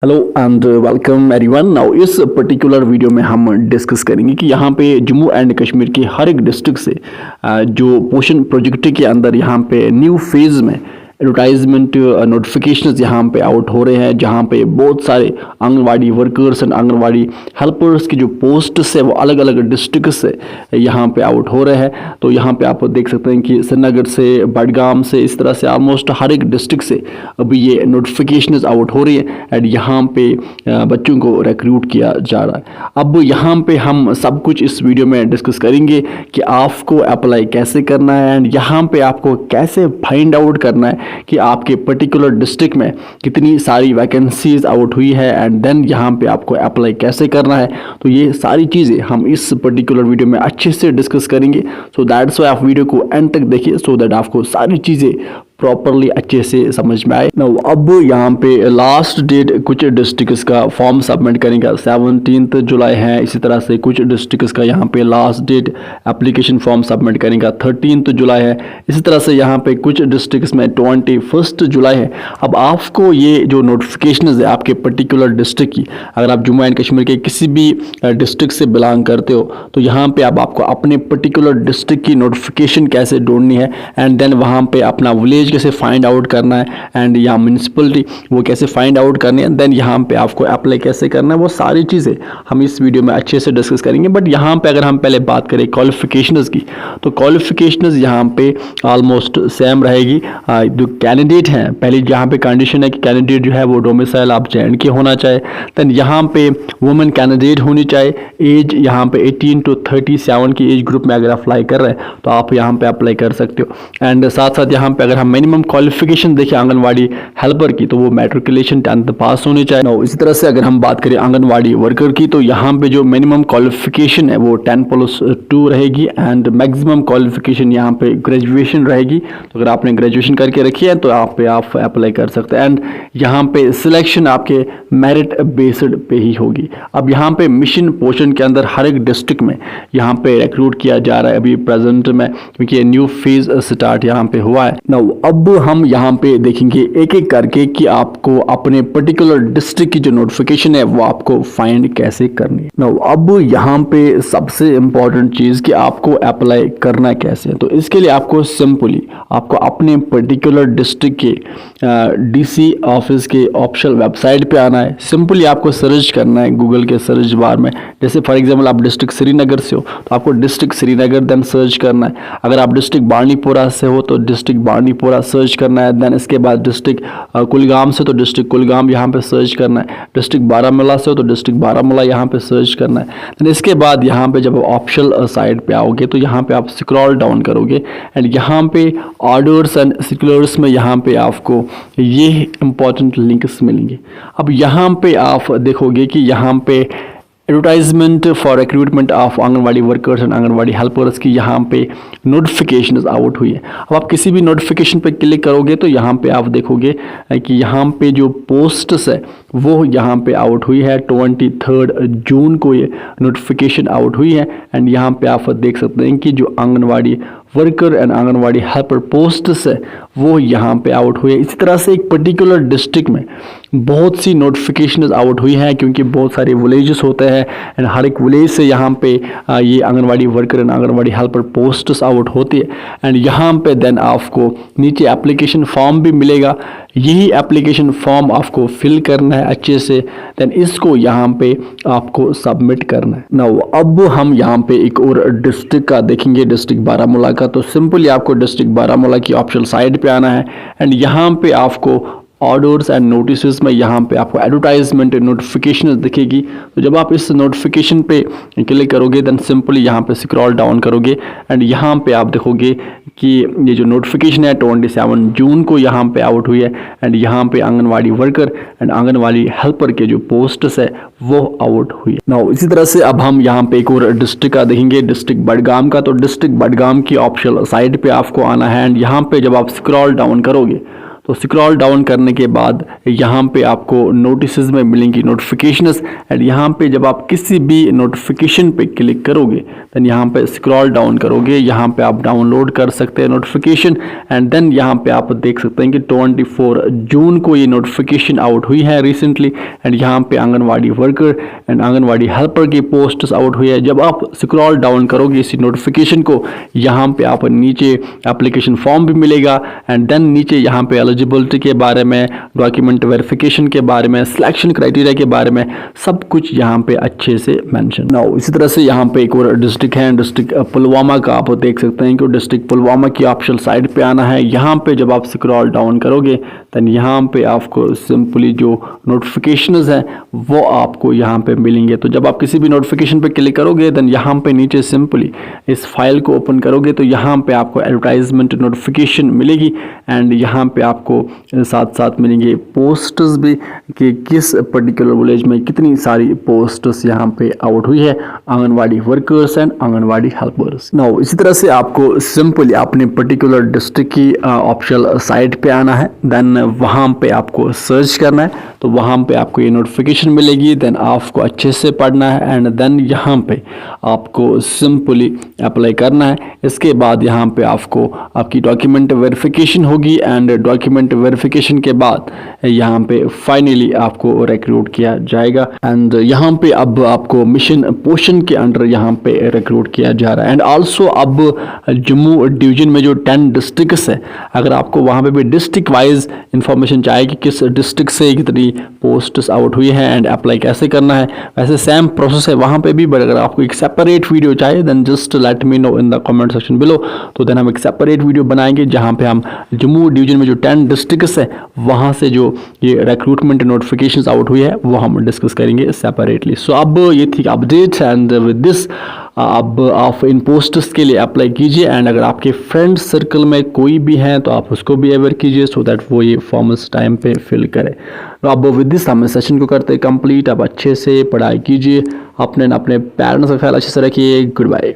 Hello and welcome everyone. Now इस particular video में हम डिस्कस करेंगे कि यहाँ पे जम्मू एंड कश्मीर के हर एक डिस्ट्रिक्ट से जो पोषण प्रोजेक्ट के अंदर यहाँ पे न्यू फेज़ में एडवर्टाइजमेंट नोटिफिकेशंस यहाँ पे आउट हो रहे हैं, जहाँ पे बहुत सारे anganwadi workers and anganwadi helpers की जो पोस्ट्स है वो अलग अलग डिस्ट्रिक्ट से यहाँ पे आउट हो रहे हैं। तो यहाँ पे आप देख सकते हैं कि श्रीनगर से, बडगाम से, इस तरह से ऑलमोस्ट हर एक डिस्ट्रिक्ट से अभी ये नोटिफिकेशंस आउट हो रही है एंड यहाँ पे बच्चों को रिक्रूट किया जा रहा है। अब यहाँ पे हम सब कुछ इस वीडियो में डिस्कस करेंगे कि आपको अप्लाई कैसे करना है एंड यहाँ पे आपको कैसे फाइंड आउट करना है कि आपके पर्टिकुलर डिस्ट्रिक्ट में कितनी सारी वैकेंसीज आउट हुई है एंड देन यहाँ पे आपको अप्लाई कैसे करना है। तो ये सारी चीज़ें हम इस पर्टिकुलर वीडियो में अच्छे से डिस्कस करेंगे। सो दैट्स वाई आप वीडियो को एंड तक देखिए सो दैट आपको सारी चीज़ें प्रॉपरली अच्छे से समझ में आए। नाउ अब यहाँ पे लास्ट डेट कुछ डिस्ट्रिक्ट्स का फॉर्म सबमिट करेंगे 17 जुलाई है। इसी तरह से कुछ डिस्ट्रिक्ट्स का यहाँ पे last date application form submit करेंगे 13 जुलाई है। इसी तरह से यहाँ पे कुछ डिस्ट्रिक्ट्स में 21 जुलाई है। अब आपको ये जो नोटिफिकेशन है आपके पर्टिकुलर डिस्ट्रिक्ट की, अगर आप जम्मू एंड कश्मीर के किसी भी डिस्ट्रिक्ट से बिलोंग करते हो तो यहाँ पे अब आपको अपने पर्टिकुलर डिस्ट्रिक्ट की नोटिफिकेशन कैसे ढूंढनी है एंड देन वहाँ पे अपना विलेज कैसे फाइंड आउट करना है एंड यहाँ म्यूनसिपलिटी वो कैसे फाइंड आउट करनी है, देन यहाँ पे आपको अप्लाई कैसे करना है, वो सारी चीज़ें हम इस वीडियो में अच्छे से डिस्कस करेंगे। बट यहाँ पे अगर हम पहले बात करें क्वालिफिकेशंस की, तो क्वालिफिकेशंस यहाँ पे ऑलमोस्ट सेम रहेगी। जो कैंडिडेट हैं, पहले यहाँ पे कंडीशन है कि कैंडिडेट जो है वो डोमिसाइल आप JNK के होना चाहिए। देन यहाँ पे वुमेन कैंडिडेट होनी चाहिए, एज यहाँ पे 18 to 37 की एज ग्रुप में अगर अप्लाई कर रहे हैं तो आप यहाँ पे अप्लाई कर सकते हो। एंड साथ साथ यहाँ पे अगर हम मिनिमम क्वालिफिकेशन देखें आंगनवाड़ी हेल्पर की, तो वो मैट्रिकुलेशन 10th पास होनी चाहिए। इसी तरह से अगर हम बात करें आंगनवाड़ी वर्कर की, तो यहाँ पे जो मिनिमम क्वालिफिकेशन है वो 10+2 रहेगी एंड मैक्सिमम क्वालिफिकेशन यहाँ पे ग्रेजुएशन रहेगी। तो अगर आपने ग्रेजुएशन करके रखी है तो आप अप्लाई कर सकते हैं एंड यहाँ पे सिलेक्शन आपके मेरिट बेस्ड पे ही होगी। अब यहाँ पे मिशन पोषण के अंदर हर एक डिस्ट्रिक्ट में यहाँ पे रिक्रूट किया जा रहा है अभी प्रेजेंट में, क्योंकि न्यू फेज स्टार्ट यहाँ पे हुआ है। नाउ अब हम यहाँ पे देखेंगे एक एक करके कि आपको अपने पर्टिकुलर डिस्ट्रिक्ट की जो नोटिफिकेशन है वो आपको फाइंड कैसे करनी है। नाउ अब यहाँ पे सबसे इंपॉर्टेंट चीज़ कि आपको अप्लाई करना कैसे है, तो इसके लिए आपको सिंपली आपको अपने पर्टिकुलर डिस्ट्रिक्ट के DC ऑफिस के ऑफिशियल वेबसाइट पे आना है। सिंपली आपको सर्च करना है गूगल के सर्च बार में, जैसे फॉर एग्जाम्पल आप डिस्ट्रिक्ट श्रीनगर से हो तो आपको डिस्ट्रिक्ट श्रीनगर देन सर्च करना है। अगर आप डिस्ट्रिक्ट बांडीपोरा से हो तो डिस्ट्रिक्ट बांडीपोरा सर्च करना है। देन इसके बाद डिस्ट्रिक्ट कुलगाम से तो डिस्ट्रिक्ट कुलगाम यहाँ पे सर्च करना है। डिस्ट्रिक्ट बारामूला से हो तो डिस्ट्रिक्ट बारामूला यहाँ पे सर्च करना है। देन इसके बाद यहाँ पे जब आप ऑफिशियल साइट पे आओगे तो यहाँ पे आप स्क्रॉल डाउन करोगे एंड यहाँ पे ऑर्डर्स एंड सर्कुलर्स में यहाँ पे आपको ये इंपॉर्टेंट लिंक्स मिलेंगे। अब यहाँ पे आप देखोगे कि यहाँ पे advertisement for recruitment of anganwadi workers and anganwadi helpers की यहाँ पे नोटिफिकेशन आउट हुई है। अब आप किसी भी नोटिफिकेशन पे क्लिक करोगे तो यहाँ पे आप देखोगे कि यहाँ पे जो पोस्ट्स है वो यहाँ पे आउट हुई है। 23 जून को ये नोटिफिकेशन आउट हुई है एंड यहाँ पे आप देख सकते हैं कि जो anganwadi worker and anganwadi helper posts है वो यहाँ पे आउट हुई है। इसी तरह से एक पर्टिकुलर डिस्ट्रिक्ट में बहुत सी नोटिफिकेशन आउट हुई हैं, क्योंकि बहुत सारे विलेजेस होते हैं एंड हर एक विलेज से यहाँ पे ये anganwadi worker and anganwadi helper posts out होती है एंड यहाँ पे देन आपको नीचे एप्लीकेशन फॉर्म भी मिलेगा। यही एप्लीकेशन फॉर्म आपको फिल करना है अच्छे से, देन इसको यहाँ पे आपको सबमिट करना है। नाउ अब हम यहाँ पे एक और डिस्ट्रिक्ट का देखेंगे, डिस्ट्रिक्ट बारामूला का। तो सिंपली आपको डिस्ट्रिक्ट बारामूला की ऑफिशियल साइट पे आना है एंड यहाँ पे आपको ऑर्डर्स एंड नोटिस में यहाँ पे आपको एडवर्टाइजमेंट नोटिफिकेशन दिखेगी। तो जब आप इस नोटिफिकेशन पे क्लिक करोगे देन सिंपली यहाँ पे स्क्रॉल डाउन करोगे एंड यहाँ पे आप देखोगे कि ये जो नोटिफिकेशन है 27 जून को यहाँ पे आउट हुई है एंड यहाँ पे anganwadi worker and anganwadi helper के जो पोस्ट्स है वो आउट हुई है। नाउ इसी तरह से अब हम यहाँ पे एक और डिस्ट्रिक्ट का देखेंगे, डिस्ट्रिक्ट बडगाम का। तो डिस्ट्रिक्ट बडगाम की ऑफिशियल साइट पे आपको आना है एंड यहाँ पे जब आप स्क्रॉल डाउन करोगे तो स्क्रॉल डाउन करने के बाद यहाँ पे आपको नोटिसेस में मिलेंगी नोटिफिकेशंस, एंड यहाँ पे जब आप किसी भी नोटिफिकेशन पे क्लिक करोगे देन यहाँ पे स्क्रॉल डाउन करोगे, यहाँ पे आप डाउनलोड कर सकते हैं नोटिफिकेशन, एंड देन यहाँ पे आप देख सकते हैं कि 24 जून को ये नोटिफिकेशन आउट हुई है रिसेंटली, एंड यहाँ पे anganwadi worker and anganwadi helper की पोस्ट्स आउट हुई है। जब आप स्क्रॉल डाउन करोगे इसी नोटिफिकेशन को, यहाँ पे आप नीचे एप्लीकेशन फॉर्म भी मिलेगा, एंड देन नीचे यहाँ पे एलिजिबिलिटी के बारे में, डॉक्यूमेंट वेरिफिकेशन के बारे में, सिलेक्शन क्राइटेरिया के बारे में सब कुछ यहाँ पे अच्छे से मेंशन ना हो। इसी तरह से यहाँ पे एक और डिस्ट्रिक्ट है, डिस्ट्रिक्ट पुलवामा का, आप देख सकते हैं कि डिस्ट्रिक्ट पुलवामा की ऑप्शनल साइड पे आना है। यहाँ पे जब आप स्क्रॉल डाउन करोगे देन यहाँ पे आपको सिंपली जो नोटिफिकेशंस हैं वो आपको यहाँ पे मिलेंगे। तो जब आप किसी भी नोटिफिकेशन पे क्लिक करोगे देन यहाँ पे नीचे सिंपली इस फाइल को ओपन करोगे तो यहाँ पे आपको एडवर्टाइजमेंट नोटिफिकेशन मिलेगी, एंड यहाँ पे आपको साथ साथ मिलेंगे पोस्ट्स भी कि किस पर्टिकुलर विलेज में कितनी सारी पोस्ट्स यहाँ पे आउट हुई है anganwadi workers and anganwadi helpers. Now इसी तरह से आपको सिंपली अपने पर्टिकुलर डिस्ट्रिक्ट की ऑफिशियल साइट पे आना है, देन वहाँ पे आपको सर्च करना है, तो वहाँ पे आपको ये नोटिफिकेशन मिलेगी, देन आपको अच्छे से पढ़ना है, एंड देन यहाँ पे आपको सिंपली अप्लाई करना है। इसके बाद यहाँ पे आपको आपकी डॉक्यूमेंट वेरिफिकेशन होगी, एंड डॉक्यूमेंट वेरिफिकेशन के बाद यहाँ पे फाइनली आपको रिक्रूट किया जाएगा, एंड यहाँ पे अब आपको मिशन पोषण के अंडर यहाँ पे रिक्रूट किया जा रहा है। एंड आल्सो अब जम्मू डिवीजन में जो 10 डिस्ट्रिक्ट्स है, अगर आपको वहाँ पे भी डिस्ट्रिक्ट वाइज इंफॉर्मेशन चाहिए कि किस डिस्ट्रिक्ट से कितनी पोस्ट्स आउट हुई है एंड अप्लाई कैसे करना है, वैसे सेम प्रोसेस है वहाँ पे भी, बट अगर आपको एक सेपरेट वीडियो चाहिए then just let me know in the comment section below, तो देन हम एक सेपरेट वीडियो बनाएंगे जहाँ पे हम जम्मू डिवीजन में जो 10 डिस्ट्रिक्ट्स है वहाँ से जो ये रिक्रूटमेंट नोटिफिकेशंस आउट हुई है वो हम डिस्कस करेंगे सेपरेटली। सो अब ये थी अपडेट, एंड विद दिस अब आप इन पोस्ट्स के लिए अप्लाई कीजिए, एंड अगर आपके फ्रेंड सर्कल में कोई भी है तो आप उसको भी अवेयर कीजिए सो दैट वो ये फॉर्म्स टाइम पे फिल करे। तो अब विद दिस हम सेशन को करते हैं कंप्लीट। आप अच्छे से पढ़ाई कीजिए, अपने पेरेंट्स का ख्याल अच्छे से रखिए। Good bye.